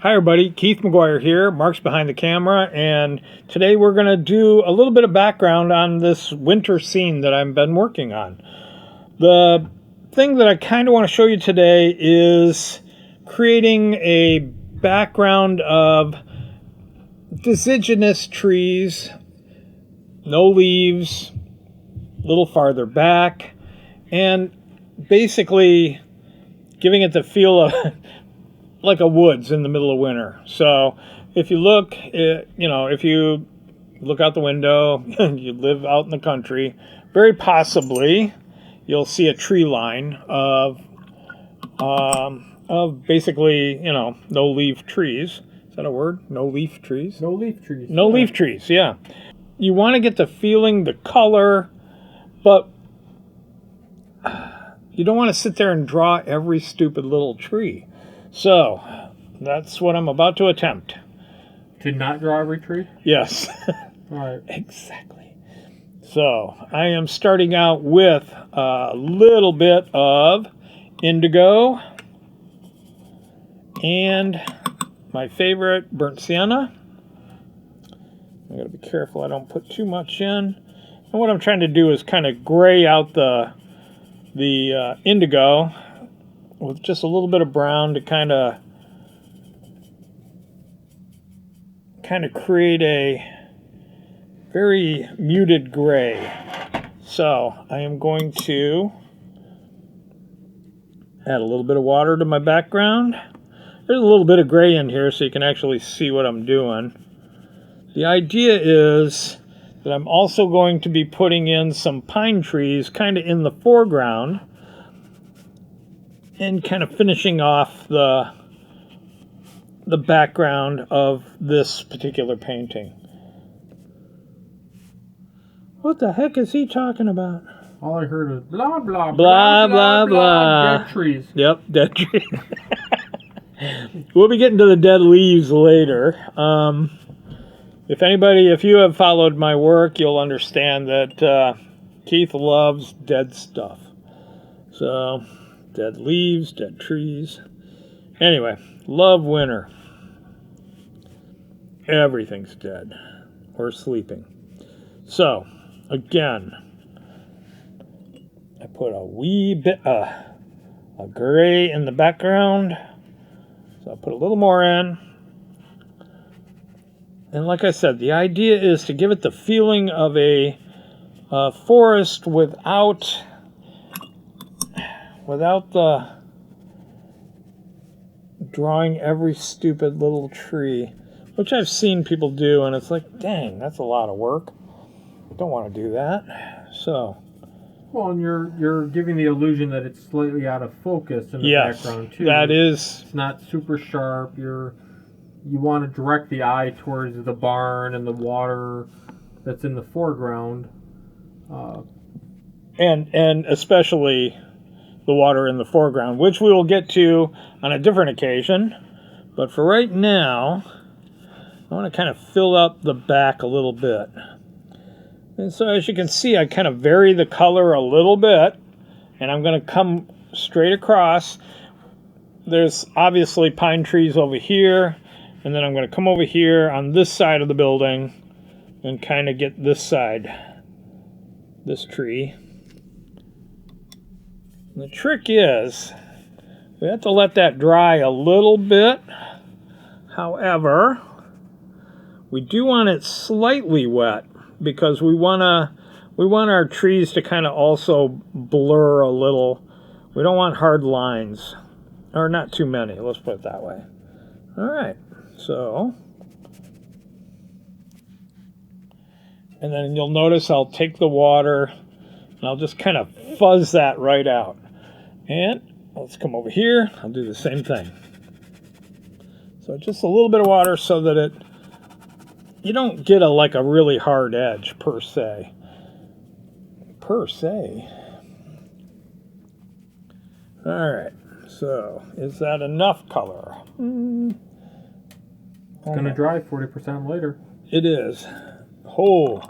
Hi everybody, Keith McGuire here, Mark's behind the camera, and today we're going to do a little bit of background on this winter scene that I've been working on. The thing that I kind of want to show you today is creating a background of deciduous trees, no leaves, a little farther back, and basically giving it the feel of like a woods in the middle of winter. So if you look, if you look out the window and you live out in the country, very possibly you'll see a tree line of basically, no leaf trees. Is that a word? No leaf trees? No leaf trees. No leaf trees, yeah. You want to get the feeling, the color, but you don't want to sit there and draw every stupid little tree. So, that's what I'm about to attempt. To not draw every tree? Yes. All right. Exactly. So, I am starting out with a little bit of indigo and my favorite burnt sienna. I gotta be careful I don't put too much in. And what I'm trying to do is kind of gray out the indigo with just a little bit of brown to kind of create a very muted gray. So I am going to add a little bit of water to my background. There's a little bit of gray in here so you can actually see what I'm doing. The idea is that I'm also going to be putting in some pine trees kind of in the foreground and kind of finishing off the background of this particular painting. What the heck is he talking about? All I heard was blah, blah, Blah, blah, blah. Dead trees. Yep, dead trees. We'll be getting to the dead leaves later. If you have followed my work, you'll understand that Keith loves dead stuff. So, dead leaves, dead trees. Anyway, love winter. Everything's dead or sleeping. So, again, I put a wee bit of gray in the background. So I'll put a little more in. And like I said, the idea is to give it the feeling of a forest without the drawing every stupid little tree, which I've seen people do, and it's like, dang, that's a lot of work. Don't want to do that. So, well, and you're giving the illusion that it's slightly out of focus in the background too. That is. It's not super sharp. You want to direct the eye towards the barn and the water that's in the foreground. And especially the water in the foreground, which we will get to on a different occasion. But for right now, I want to kind of fill up the back a little bit. And so as you can see, I kind of vary the color a little bit, and I'm going to come straight across. There's obviously pine trees over here, and then I'm going to come over here on this side of the building and kind of get this side, this tree. And the trick is, we have to let that dry a little bit. However, we do want it slightly wet because we want our trees to kind of also blur a little. We don't want hard lines, or not too many. Let's put it that way. All right, so, and then you'll notice I'll take the water and I'll just kind of fuzz that right out. And let's come over here. I'll do the same thing. So just a little bit of water so that you don't get a really hard edge per se. All right. So is that enough color? It's going to dry 40% later. It is. Oh,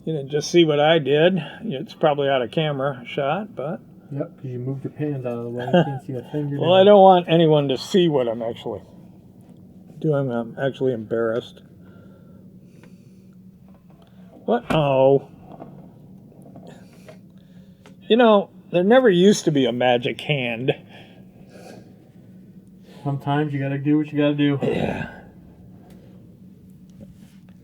you didn't just see what I did. It's probably out of camera shot, but. Yep, because you moved your pans out of the way. You can't see a thing. Well, I don't want anyone to see what I'm actually doing. I'm actually embarrassed. What? Oh. You know, there never used to be a magic hand. Sometimes you gotta do what you gotta do. Yeah.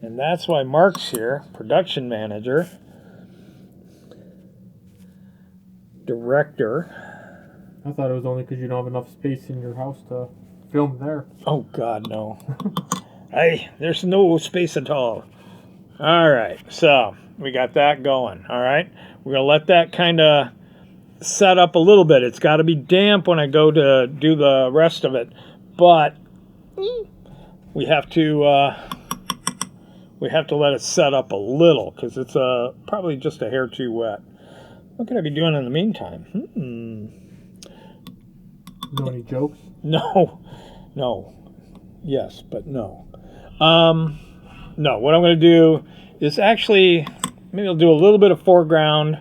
And that's why Mark's here, production manager, director. I thought it was only because you don't have enough space in your house to film there. Oh, God, no. There's no space at all. All right, so we got that going. All right, we're going to let that kind of set up a little bit. It's got to be damp when I go to do the rest of it, but we have to let it set up a little because it's probably just a hair too wet. What could I be doing in the meantime? Know any jokes? No. Yes, but no. No, what I'm going to do is actually, maybe I'll do a little bit of foreground.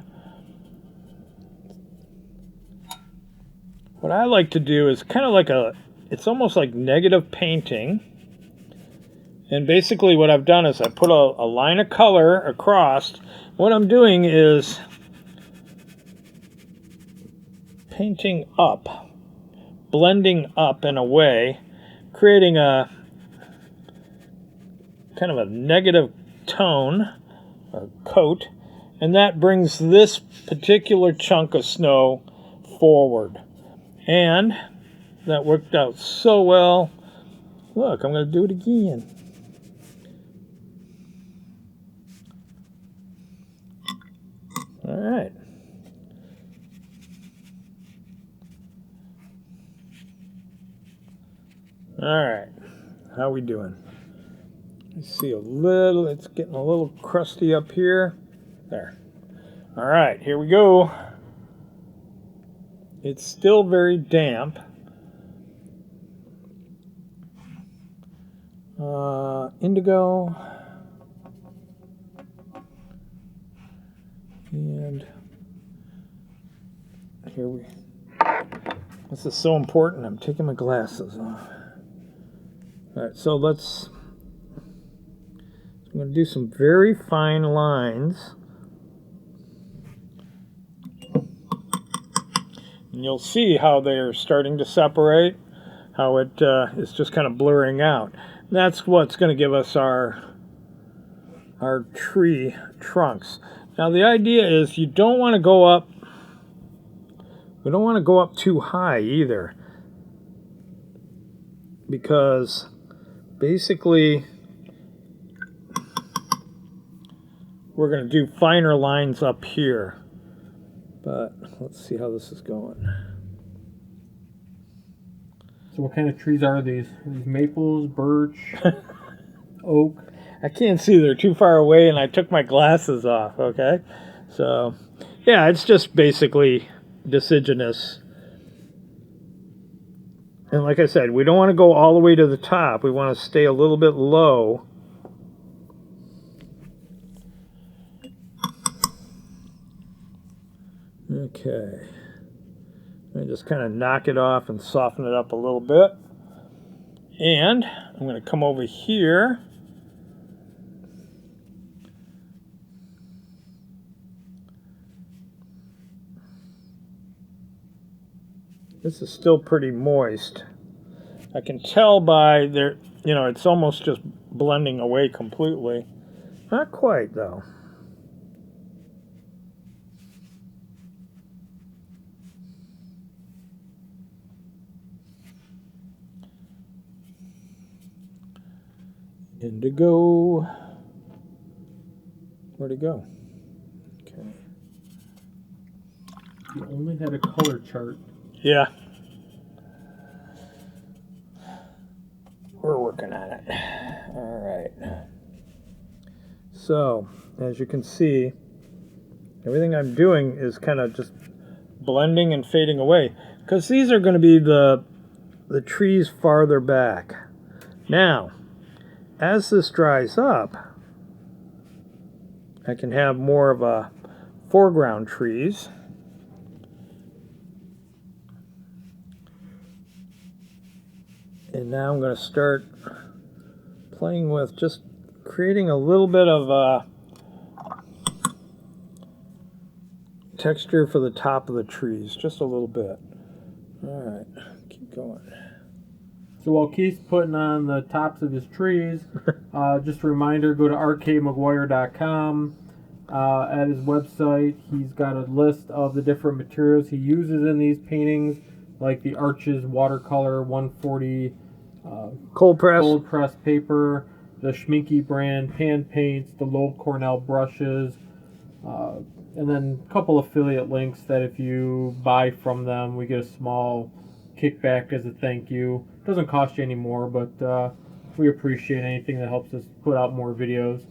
What I like to do is kind of like it's almost like negative painting. And basically what I've done is I put a line of color across. What I'm doing is painting up, blending up in a way, creating a kind of a negative tone or coat, and that brings this particular chunk of snow forward. And that worked out so well. Look, I'm going to do it again. All right. All right. How we doing? I see a little, it's getting a little crusty up here. There. All right, here we go. It's still very damp. Indigo. And here we, this is so important. I'm taking my glasses off. All right, so I'm going to do some very fine lines. And you'll see how they're starting to separate, how it is just kind of blurring out. That's what's going to give us our tree trunks. Now the idea is you don't want to go up, we don't want to go up too high either, because basically we're going to do finer lines up here. But let's see how this is going. So what kind of trees are these? Are these maples, birch, oak? I can't see, they're too far away and I took my glasses off, okay? So, yeah, it's just basically deciduous. And like I said, we don't want to go all the way to the top. We want to stay a little bit low. Okay. I just kind of knock it off and soften it up a little bit. And I'm going to come over here. This is still pretty moist. I can tell by there, you know, it's almost just blending away completely. Not quite though. Indigo. Where'd it go? Okay. You only had a color chart. Yeah. We're working on it. All right. So, as you can see, everything I'm doing is kind of just blending and fading away, because these are going to be the trees farther back. Now, as this dries up, I can have more of a foreground trees. And now I'm going to start playing with just creating a little bit of texture for the top of the trees, just a little bit. All right, keep going. So while Keith's putting on the tops of his trees, just a reminder, go to rkmcguire.com. At his website, he's got a list of the different materials he uses in these paintings, like the Arches Watercolor 140 Cold press paper, the Schminke brand pan paints, the Lowell Cornell brushes, and then a couple affiliate links that if you buy from them, we get a small kickback as a thank you. Doesn't cost you any more, but we appreciate anything that helps us put out more videos,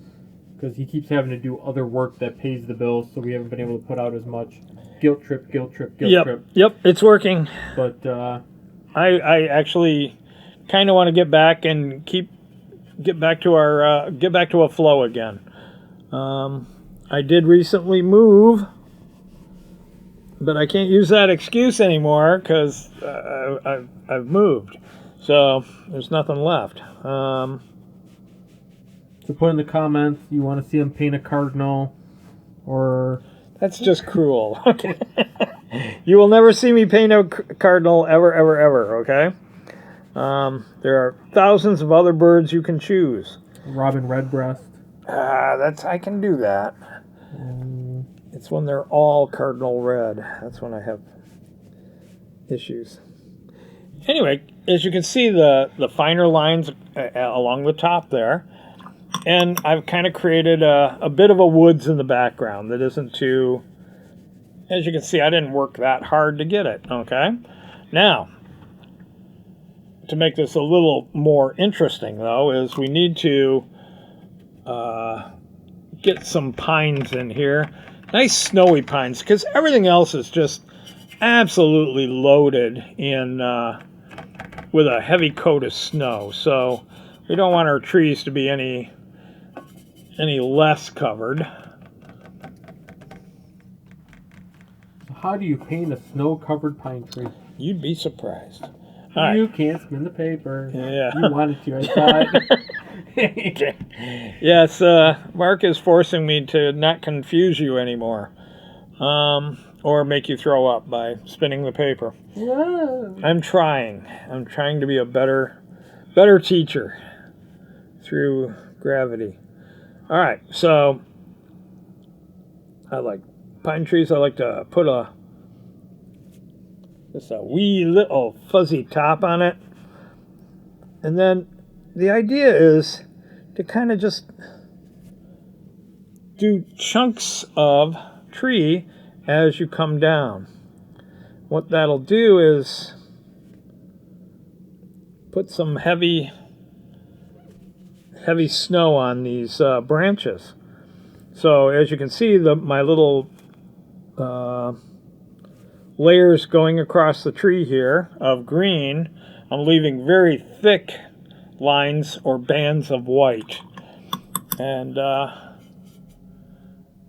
because he keeps having to do other work that pays the bills, so we haven't been able to put out as much. Guilt trip. Yep, it's working. But I actually kind of want to get back and get back to a flow again. I did recently move, but I can't use that excuse anymore because I've moved, so there's nothing left. So put in the comments you want to see him paint a cardinal, or that's just cruel. Okay, you will never see me paint a cardinal ever. Okay. There are thousands of other birds you can choose. robin redbreast. I can do that. It's when they're all cardinal red. That's when I have issues. Anyway, as you can see, the finer lines along the top there, and I've kind of created a bit of a woods in the background that isn't too. As you can see, I didn't work that hard to get it. Okay, now to make this a little more interesting, though, is we need to get some pines in here. Nice snowy pines, because everything else is just absolutely loaded in with a heavy coat of snow. So we don't want our trees to be any less covered. How do you paint a snow-covered pine tree? You'd be surprised. You can't spin the paper. Yeah. You wanted to, I thought. Yes, Mark is forcing me to not confuse you anymore. Or make you throw up by spinning the paper. Yeah. I'm trying to be a better teacher through gravity. All right, so I like pine trees. I like to put just a wee little fuzzy top on it. And then the idea is to kind of just do chunks of tree as you come down. What that'll do is put some heavy snow on these branches. So as you can see, my little layers going across the tree here of green, I'm leaving very thick lines or bands of white. And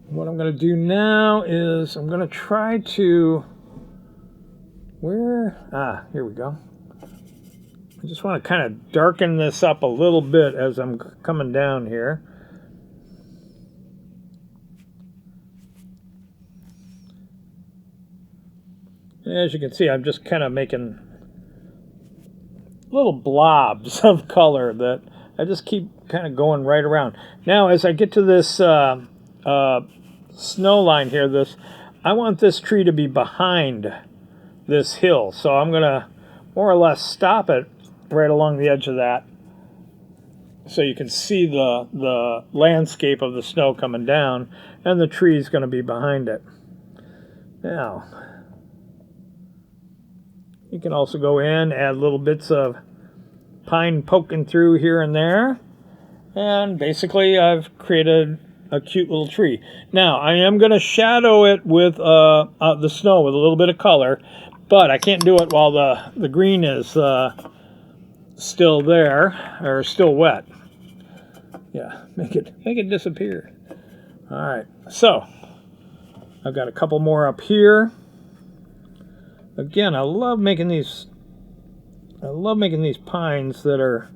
what I'm going to do now is I'm going to try to here we go. I just want to kind of darken this up a little bit as I'm coming down here. As you can see, I'm just kind of making little blobs of color that I just keep kind of going right around. Now, as I get to this snow line here, I want this tree to be behind this hill. So I'm going to more or less stop it right along the edge of that, so you can see the landscape of the snow coming down, and the tree is going to be behind it. Now, you can also go in, add little bits of pine poking through here and there, and basically I've created a cute little tree. Now, I am going to shadow it with the snow with a little bit of color, but I can't do it while the green is still there, or still wet. Yeah, make it disappear. All right, so I've got a couple more up here. Again, I love making these pines that are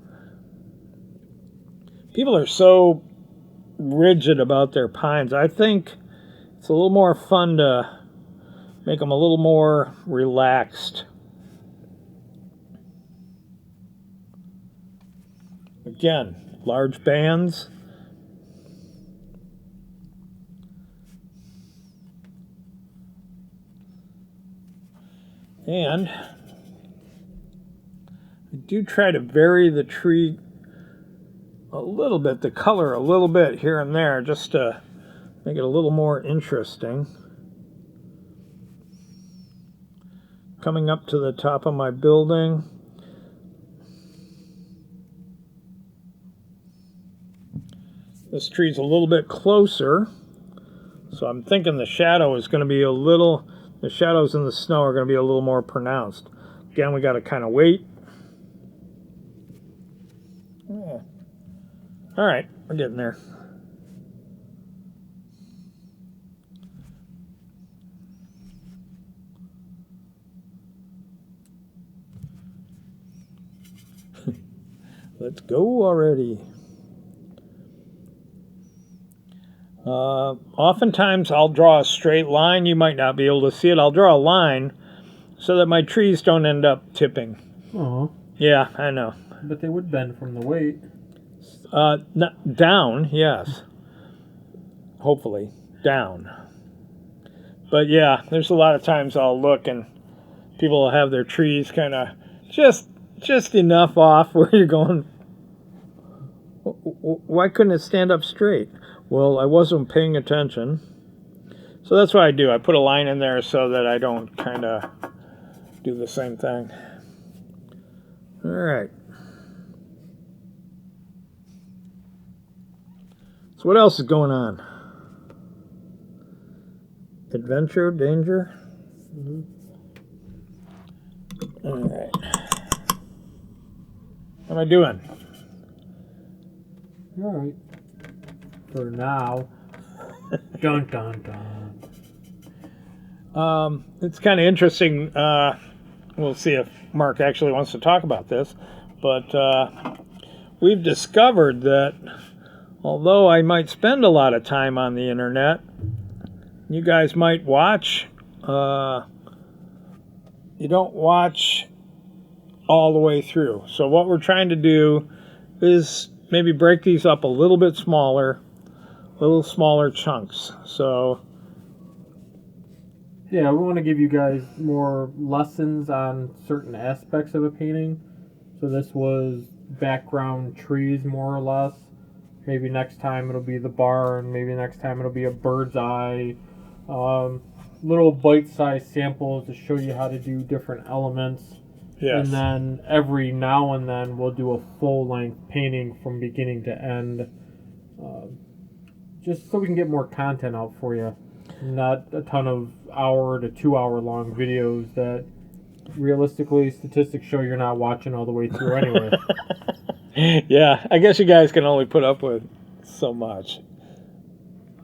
People are so rigid about their pines. I think it's a little more fun to make them a little more relaxed. Again, large bands. And I do try to vary the tree a little bit, the color a little bit here and there, just to make it a little more interesting. Coming up to the top of my building. This tree's a little bit closer, so I'm thinking the shadow is going to be the shadows in the snow are going to be a little more pronounced. Again, we got to kind of wait. Yeah. All right, we're getting there. Let's go already. Oftentimes I'll draw a straight line. You might not be able to see it. I'll draw a line so that my trees don't end up tipping. Oh. Yeah, I know. But they would bend from the weight. Down, yes. Hopefully, down. But yeah, there's a lot of times I'll look and people will have their trees kind of just enough off where you're going, why couldn't it stand up straight? Well, I wasn't paying attention. So that's what I do. I put a line in there so that I don't kind of do the same thing. All right. So what else is going on? Adventure, danger? Mm-hmm. All right. How am I doing? All right. For now. Dun, dun, dun. It's kind of interesting. We'll see if Mark actually wants to talk about this. But we've discovered that although I might spend a lot of time on the internet, you guys might watch. You don't watch all the way through. So what we're trying to do is maybe break these up a little bit smaller, little smaller chunks. So yeah, we want to give you guys more lessons on certain aspects of a painting. So this was background trees, more or less. Maybe next time it'll be the barn. Maybe next time it'll be a bird's eye. Little bite-sized samples to show you how to do different elements. yes. And then every now and then we'll do a full-length painting from beginning to end. Just so we can get more content out for you. Not a ton of hour to 2 hour long videos that realistically statistics show you're not watching all the way through anyway. Yeah, I guess you guys can only put up with so much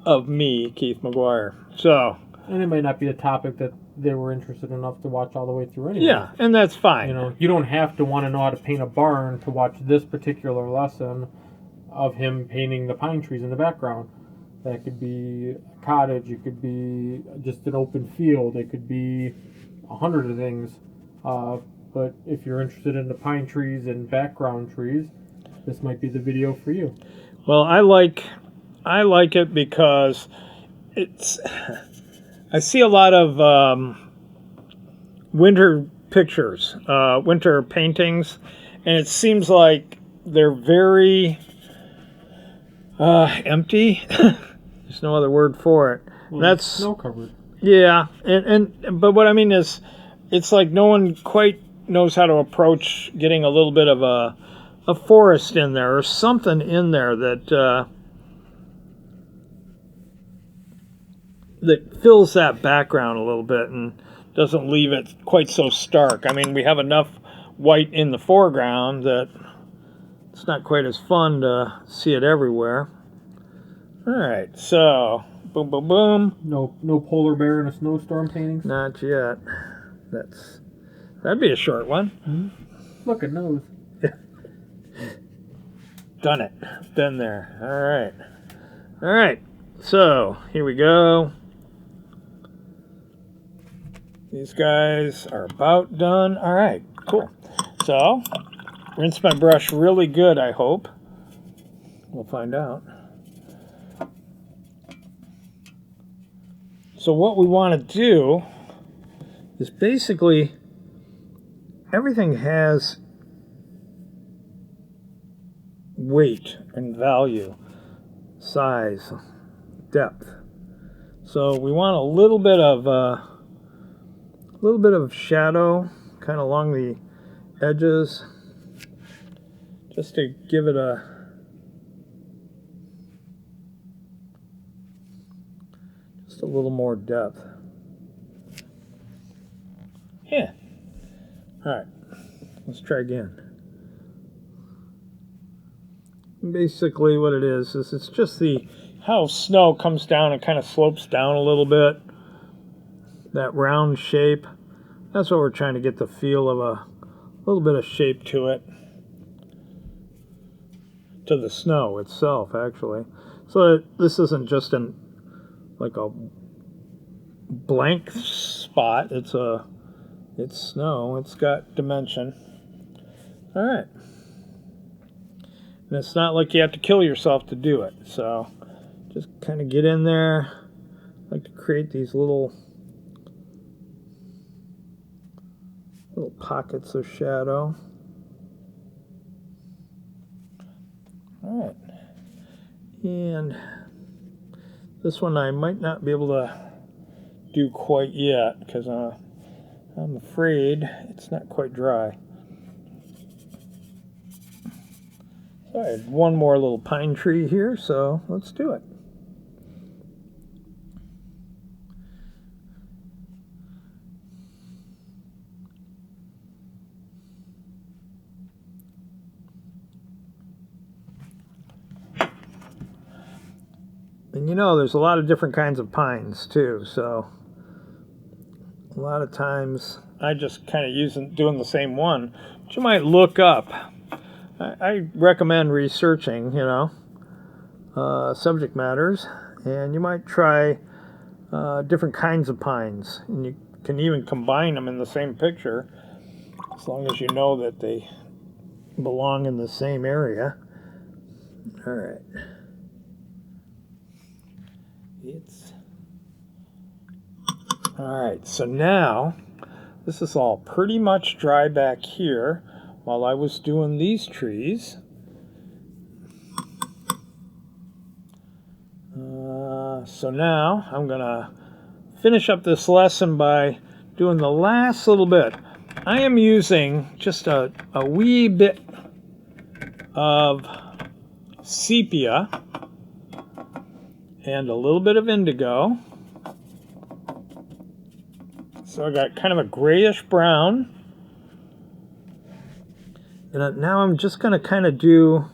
of me, Keith McGuire. So, And it might not be a topic that they were interested enough to watch all the way through anyway. yeah, and that's fine. You know, you don't have to want to know how to paint a barn to watch this particular lesson of him painting the pine trees in the background. That could be a cottage, it could be just an open field, it could be 100 of things. But if you're interested in the pine trees and background trees, this might be the video for you. Well, I like it because it's. I see a lot of winter pictures, winter paintings, and it seems like they're very empty. There's no other word for it. Well, That's snow covered. Yeah, but what I mean is, it's like no one quite knows how to approach getting a little bit of a forest in there or something in there that that fills that background a little bit and doesn't leave it quite so stark. I mean, we have enough white in the foreground that it's not quite as fun to see it everywhere. All right, so boom, boom, boom. No polar bear in a snowstorm paintings? Not yet. That'd be a short one. Mm-hmm. Look, it knows. Done it. Been there. All right. All right. So here we go. These guys are about done. All right. Cool. So rinse my brush really good, I hope. We'll find out. So what we want to do is basically everything has weight and value, size, depth. So we want a little bit of shadow kind of along the edges, just to give it just a little more depth. Yeah. All right. Let's try again. Basically what it is it's just how snow comes down and kind of slopes down a little bit. That round shape. That's what we're trying to get the feel of, a little bit of shape to it. To the snow itself, actually. So this isn't just like a blank spot. It's snow. It's got dimension. All right. And it's not like you have to kill yourself to do it. So just kind of get in there. I like to create these little pockets of shadow. All right. And this one I might not be able to do quite yet because I'm afraid it's not quite dry. So I had one more little pine tree here, so let's do it. And you know, there's a lot of different kinds of pines too, so a lot of times I just kind of doing the same one, but you might look up. I recommend researching, subject matters, and you might try different kinds of pines, and you can even combine them in the same picture, as long as you know that they belong in the same area. All right. All right, so now this is all pretty much dry back here while I was doing these trees. So now I'm gonna finish up this lesson by doing the last little bit. I am using just a wee bit of sepia and a little bit of indigo. So I got kind of a grayish brown. And now I'm just going to kind of do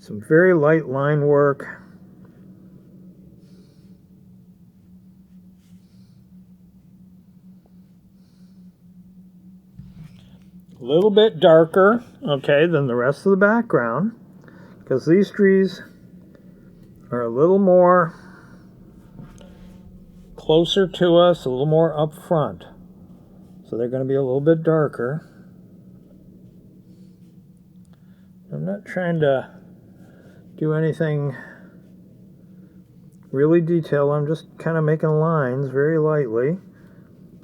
some very light line work. A little bit darker, okay, than the rest of the background, because these trees are a little more closer to us, a little more up front. So they're going to be a little bit darker. I'm not trying to do anything really detailed. I'm just kind of making lines very lightly.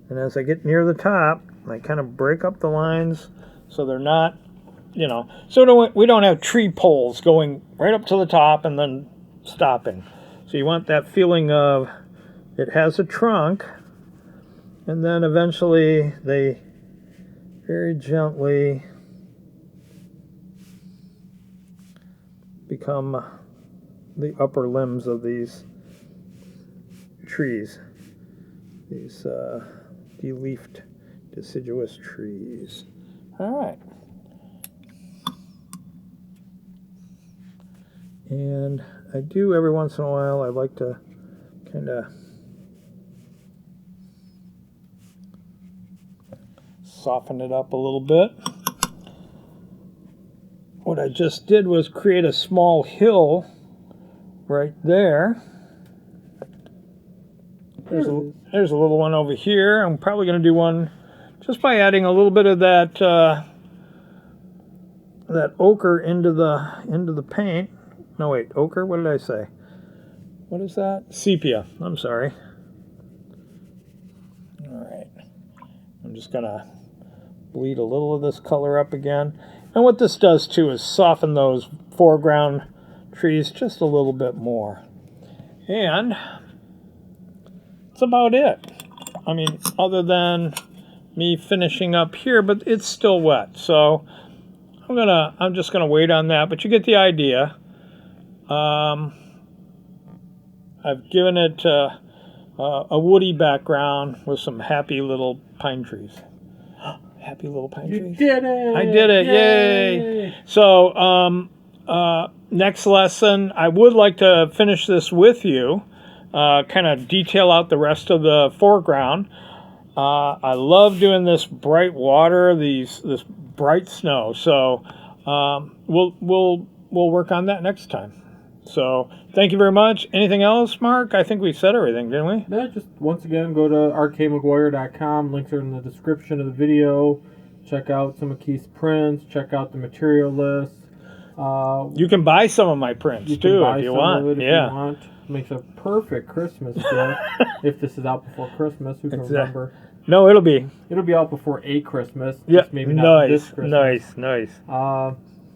And as I get near the top, I kind of break up the lines so they're not, so we don't have tree poles going right up to the top and then stopping. So you want that feeling of it has a trunk, and then eventually they very gently become the upper limbs of these trees, these de-leafed deciduous trees. All right. And I do every once in a while, I like to kind of soften it up a little bit. what I just did was create a small hill right there. There's a little one over here. I'm probably going to do one just by adding a little bit of that that ochre into the paint. No, wait, ochre? What did I say? What is that? Sepia. I'm sorry. All right. I'm just going to bleed a little of this color up again. And what this does, too, is soften those foreground trees just a little bit more. And that's about it. I mean, other than me finishing up here, but it's still wet. So I'm just gonna wait on that, but you get the idea. I've given it a woody background with some happy little pine trees. Happy little pine trees. You did it! I did it! Yay! So next lesson, I would like to finish this with you. Kind of detail out the rest of the foreground. I love doing this bright water, this bright snow. So we'll work on that next time. So thank you very much. Anything else, Mark? I think we said everything, didn't we? Yeah, just once again, go to rkmcguire.com. Links are in the description of the video. Check out some of Keith's prints. Check out the material list. You can buy some of my prints too if you want. Yeah. Makes a perfect Christmas gift. If this is out before Christmas, who can remember? No, it'll be out before a Christmas. Yeah, maybe not this Christmas. Nice.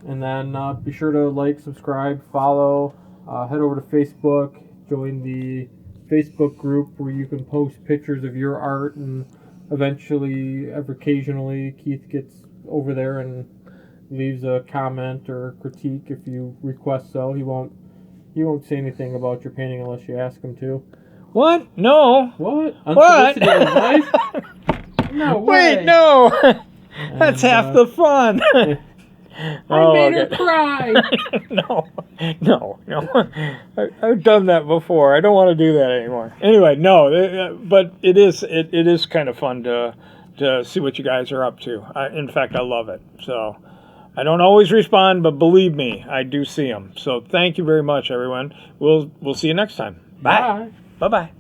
And then be sure to like, subscribe, follow. Head over to Facebook. Join the Facebook group where you can post pictures of your art, and eventually, occasionally, Keith gets over there and leaves a comment or critique if you request so. He won't say anything about your painting unless you ask him to. What? No. What? What? Advice? No way. Wait, no. That's half the fun. I made her cry. No. I've done that before. I don't want to do that anymore. Anyway, no. But it is kind of fun to see what you guys are up to. In fact, I love it. So I don't always respond, but believe me, I do see them. So thank you very much, everyone. We'll see you next time. Bye. Bye-bye.